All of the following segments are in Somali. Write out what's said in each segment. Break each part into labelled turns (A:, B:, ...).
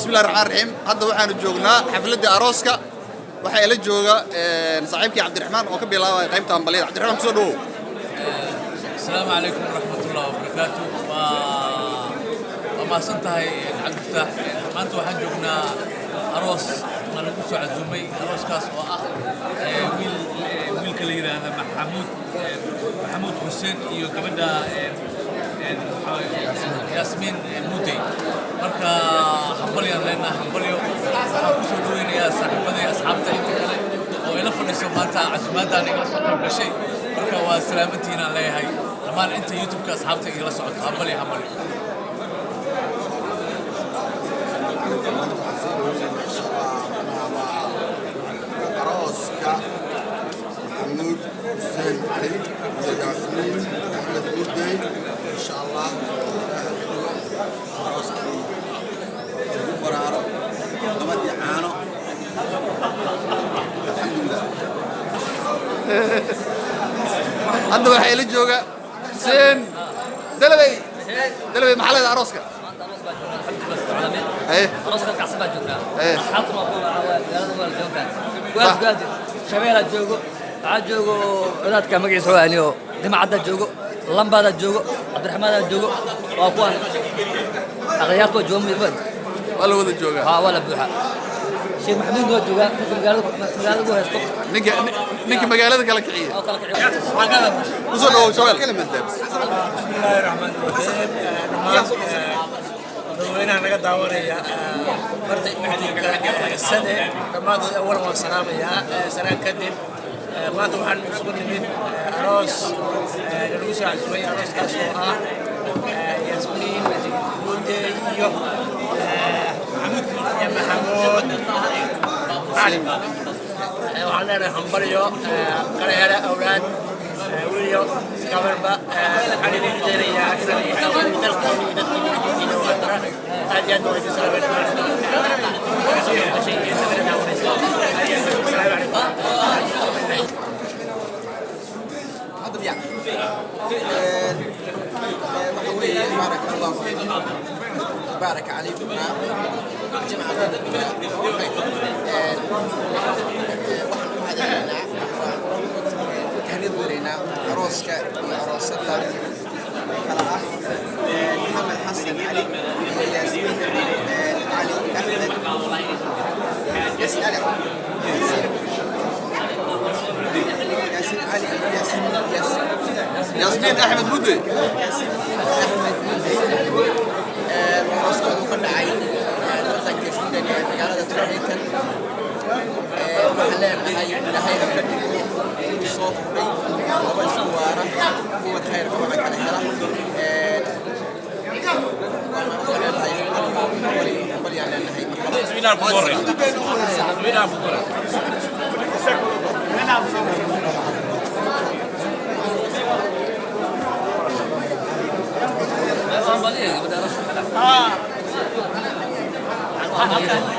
A: بسم الله الرحمن الرحيم هذا waxaan joognaa xafladda arooska waxa ila jooga saaxiibkii Cabdiraxmaan oo ka bilaabay qaybta ambaliyada Cabdiraxmaan soo dhaw
B: السلام عليكم ورحمة الله وبركاته وما سنتهي عبد الفتاح ما أنتوا حجبنا أروس ما نقص عزومي أروس كاس ويل كليرة هذا محمود حسين يقبلنا ياسمين مودي مركا حنبليا لنا حنبليا كسر دوين يا صاحبنا يا أصحابنا أنت كله وإلا فنسوا ماتا عزماتا نقص كل شيء مركا وسلامتنا الله هاي لما أنت يوتيوب كأصحابتك إلى صعود حنبليا
C: أروس محمود حسين علي ياسمين أحمد مودي إن شاء الله أروس برارو قمدي عانو الحمد لله
A: هذا waxa ila jooga Xuseen Dalabay maxalada arooska
D: arooska kacsiba joogna asxaabtuna waa joogtaan waad gaadi shabeela joogo joogo wadaadka magaciisa waaniyo dimacada joogo lambada joogo Cabdiraxmaan joogo waa kuwan aqyaaqo joomi bad
A: wala wada jooga
D: wala buuxa Sheekh Maxamed oo jooga magaalada haysto
A: ninka magaalada kala kiciye usoo dhaw shabeel
E: bismillaahi raxmaani raxiim dadweynaha naga daawanaya martay intiinka sane dhammaantood awal waan salaamayaa sanaan kadib maanta waxaan isugu nimid aroos lagu soo casuumay arooskaas oo ah yasmiin muudde iyo maxamuud cali waxaan leenahay hambalyo kala hela awlaad wiilyo gabarba waxaan idin rajaynayaa inaan dalkeenii dadkiina waxtara aad iyo aad waa idin
C: بارك عليكم جمع تهنيدنا عروسك وعروستها كلا محمد حسن علي ياسمين علي أحمد ياسين علي ياسين علي
A: ياسمين أحمد مودي
C: ياسين أحمد مودي عروسك وكنا عين وطن كثيرا مقالة ترحيكا محلين لهي أكدي صوت وبن سوارة هو خير كما كان هلا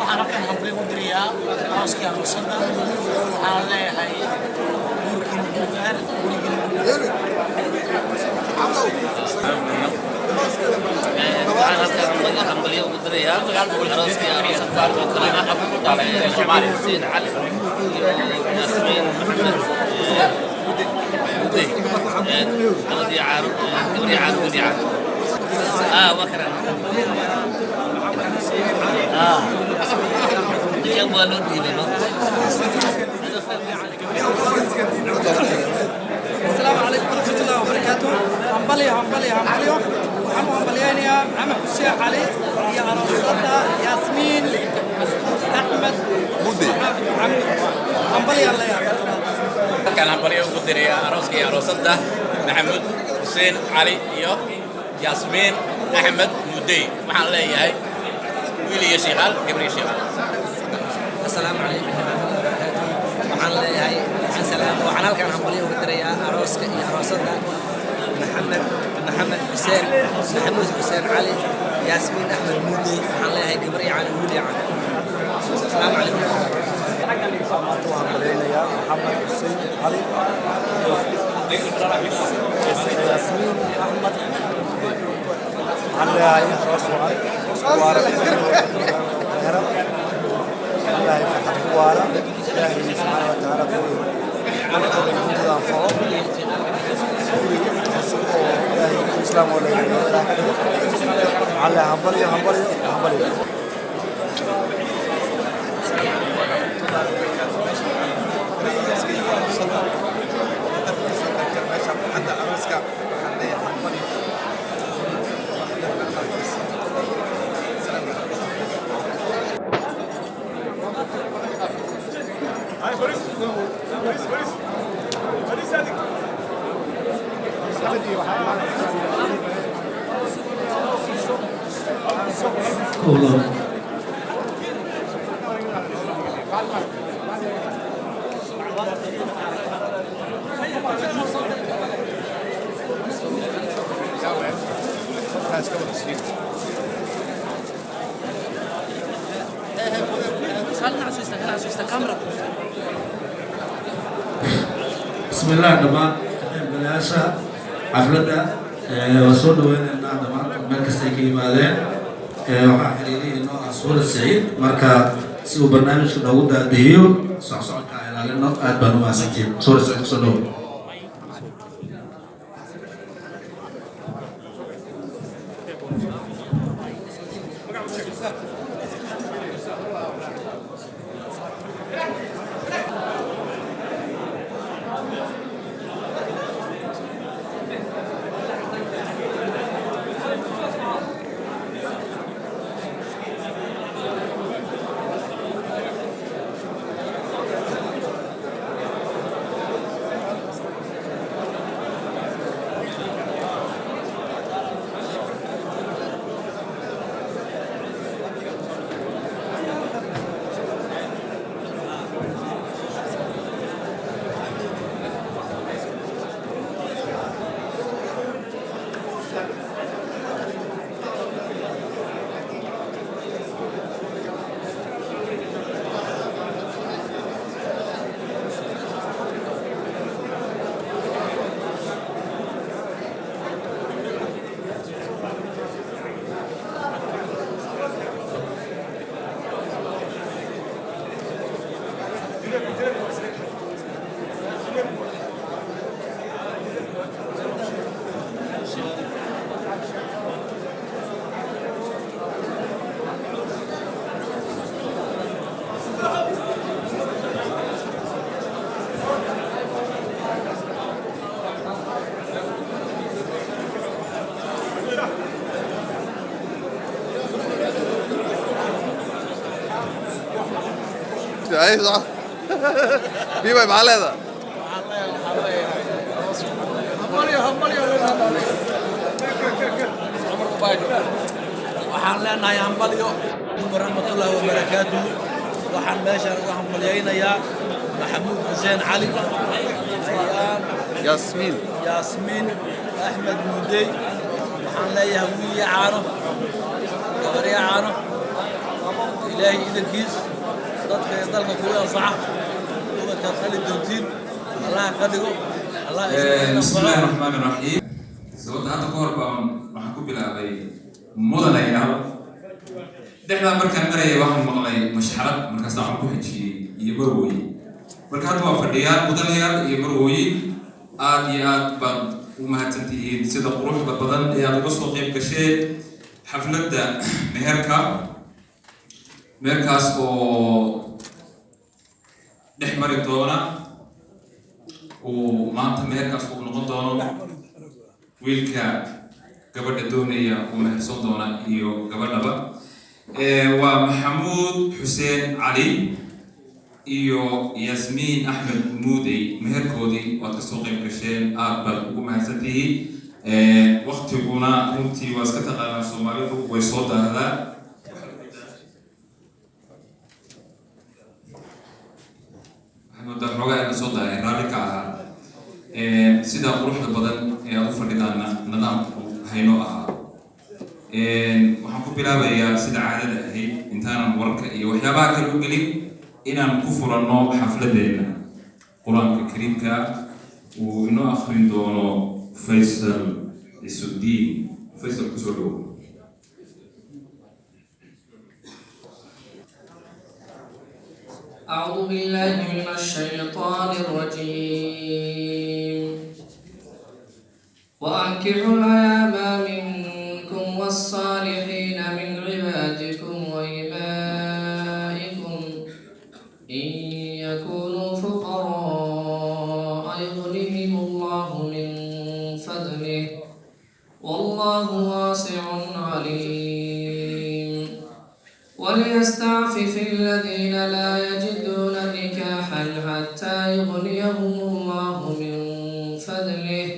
E: halkan hambalyo u dirayaa arooskii aroosada waxaan leeyahay guurkiina buugaar gurigiina buugaar
D: waxaan halkan hambalyo ugu dirayaa arooskii aroosada Xuseen Cali Yasmiin Maxamed Mudde gabadhii caaro وكرا كم والو ديبه
F: السلام عليكم ورحمة الله وبركاته. همبلي وحنو همبليانيا محمد حسين علي يا أرسلتا ياسمين أحمد
A: مودي
F: همبلي الله يا
B: كان همبلي وقدريا أروسكي أروستا محمود حسين علي ياسمين أحمد مودي محل لي هاي ويلي شغال قبل شغال.
D: السلام عليكم waxaan leeyahay salaam waxaan halkan hambalyo ugu dirayaa arooska iyo aroosada maxamed xuseen maxamuud xuseen cali yaasmiin axmed muudi waxaan leeyahay gabar yacaan wiil yacaan السلام عليكم
G: waxaan hambaleynayaa maxamed xuseen cali yaasmiin axmed waxaan leeyahay aroos wacan إلهي فتح قوانا إلهي سبحانه وتعالى قوي أنت أنفعه إلهي الإسلام ولا على همبلي
H: بسم الله الرحمن بلاشا حفلة وصول وين النهارده مركز تيجي بعدين waxaa xiriiriyay inoo ah suura saciid marka si uu barnaamijka noogu daadihiyo socodka ilaalino aad baan u mahadsantihiin suura saciid kusoo dhow
A: اي صح بيبقى معاه هذا
C: waxaan leenahay hambalyo waraxmatullaahi wabarakaatuh waxaan meeshaan uga hambalyaynayaa maxamuud xuseen cali
A: ياسمين
C: axmed muudey waxaan leeyahay wiil iyo caano gabar iyo caano ilaahay idankiis dadka ee dalka kugu anfaca ubadkaad qali doontiin allaha ka dhigo
I: بسم الله الرحمن الرحيم سويت هذا كوربا waxaan ku bilaabay mudanayaal dhexda markaan marayay waxaan maqlay mashxarad markaas waxaan ku xijiyay iyo marwooyin marka hadda waa fadhiyaan mudanayaal iyo marwooyin aad iyo aad baan u mahadsantihiin sida quruxda badan ee aad uga soo qayb gasheen xafladda meherkaas oo dhex mari doona maanta meherkaas uu noqon doono wiilka gabadha doonaya uu mehersan doona iyo gabadhaba waa maxamuud xuseen cali iyo yasmiin axmed muudey meherkoodii waad kasoo qayb gasheen aad baad ugu mahadsantihiin waqtiguna runtii waa iska taqaanaa soomaalidu way soo daahdaa xogaa la soo daayay raalli ka ahaa sida quruxda badan ee aad u fadhidaana nidaamku haynoo ahaa waxaan ku bilaabayaa sida caadada ahayd intaanan warka iyo waxyaabaha kale u gelin inaan ku furanno xafladeenna qur-aanka kariimka uu inoo akhrin doono faysal isudiin faysal kusoo dhow
J: أعوذ بالله من الشيطان الرجيم وأنكحوا الأيام منكم والصالحين من عبادكم وإمائكم إن يكونوا فقراء يغنيهم الله من فضله والله واسع عليم وليستعفف الذين لا يجدون نكاحا حتى يغنيهم الله من فضله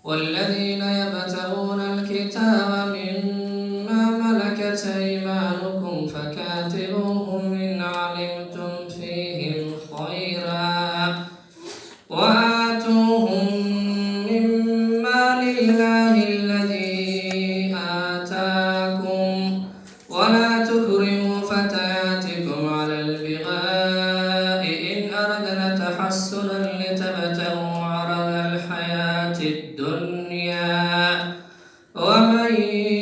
J: والذين يبتغون الكتاب مما ملكت أيمانكم فكاتبوهم إن علمتم فيهم خيرا وآتوهم مما لله الذي آتاكم ولا تكرهوا فتياتكم على البغاء إن أردنا تحسنا لتبتغوا عرض الحياة الدنيا ومن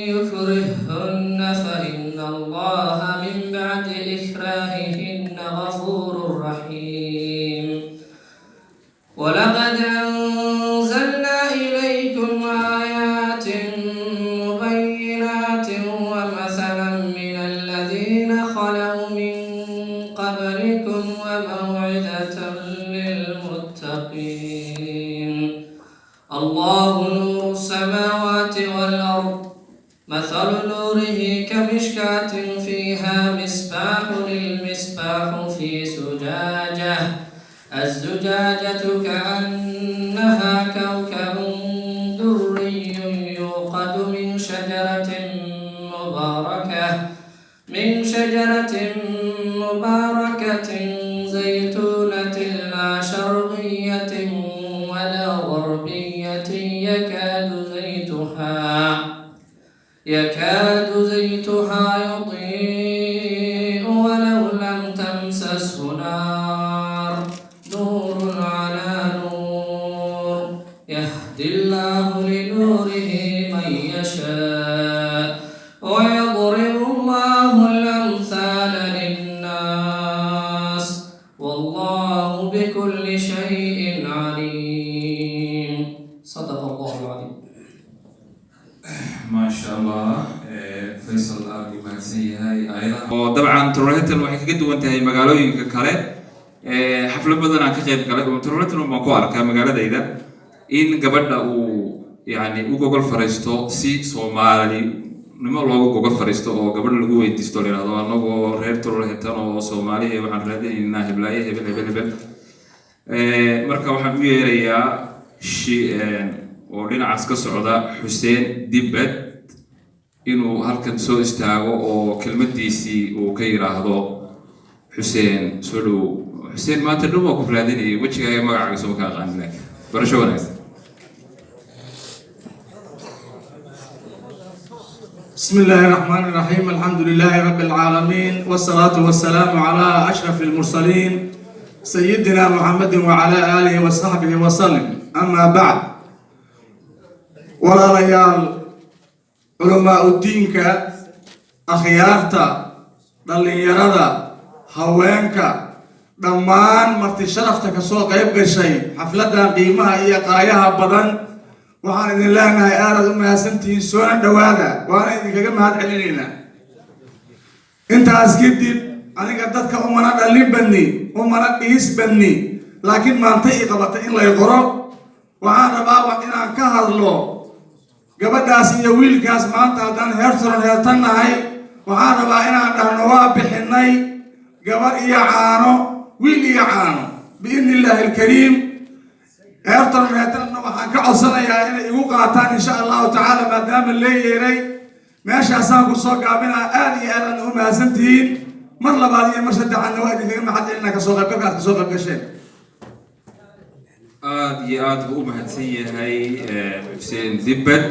J: يكرههن فإن الله من بعد إكراههن غفور رحيم ولقد أنزلنا إليكم آيات مبينات ومثلا من الذين خلوا من قبلكم وموعظة للمتقين الله نور السماوات والأرض مثل نوره كمشكاة فيها مصباح المصباح في زجاجة الزجاجة كأنها كوكب دري يوقد من شجرة مباركة زيتونة لا شرقية ولا غربية يكاد زيتها يضيء ولو لم تمسسه نار نور على نور يهدي الله لنوره من يشاء ويضرب الله الأمثال للناس والله بكل شيء عليم صدق الله العظيم.
I: ما شاء الله فيصل أبو مهسي هاي أيضا وطبعا ترولتن waxay kaga duwan tahay magaalooyinka kale xaflad badan aan ka qayb galay oo turoltan ma ku arkaa magaaladayda in gabadha uu yani u gogol fariisto si Soomaali nimo loogu gogol fariisto oo gabadha lagu weydiisto leeyahay anagoo reer turoltan oo Soomaali waxaan raadinaynaa hiblaaye hebel marka waxaan u yeerayaa oo dhinacaas ka socda Xuseen Dibad inuu halkan soo istaago oo kelmadiisii uu ka yiraahdo Xuseen soo dhow Xuseen maanta dhow ku raadinayay wajigaaga magacaaga soo ka qaanay barasho wanaagsan.
K: بسم الله الرحمن الرحيم الحمد لله رب العالمين والصلاة والسلام على أشرف المرسلين سيدنا محمد وعلى آله وصحبه وسلم أما بعد ولا ريال علماء الدين أخيارتا دلينيردا هوينكا دمان مرتي شرفتك سوق يبقى شيء حفلتها قيمها هي قايها بدن وحان إذن الله أنها آرد أمها سنتين سوان دوادا وانا إذن كما هتعلنينا انت أسكدي أنا قدتك أمنا دلين بني أمنا إيس بني لكن ما انتهي قبطة إلا يقرب وحان رباوة إنا كهر له gabadhaas iyo wiilkaas maanta haddaan heerturan heertannahay waxaan rabaa inaan dhahno waa bixinay gabadh iyo caano wiil iyo caano biidni illaahi alkariim heerturan heertanna waxaan ka codsanayaa inay igu qaataan insha allahu tacaala maadaama leeyeeray meeshaasaan ku soo gaabinaa aad iyo aad u mahadsantihiin mar labaad iyo mar saddexaadna waa idinkaga mahadcelinaa kasoo qaybgalkaad kasoo qayb gasheen
I: aad iyo aad buu u mahadsan yahay Xuseen Dibad.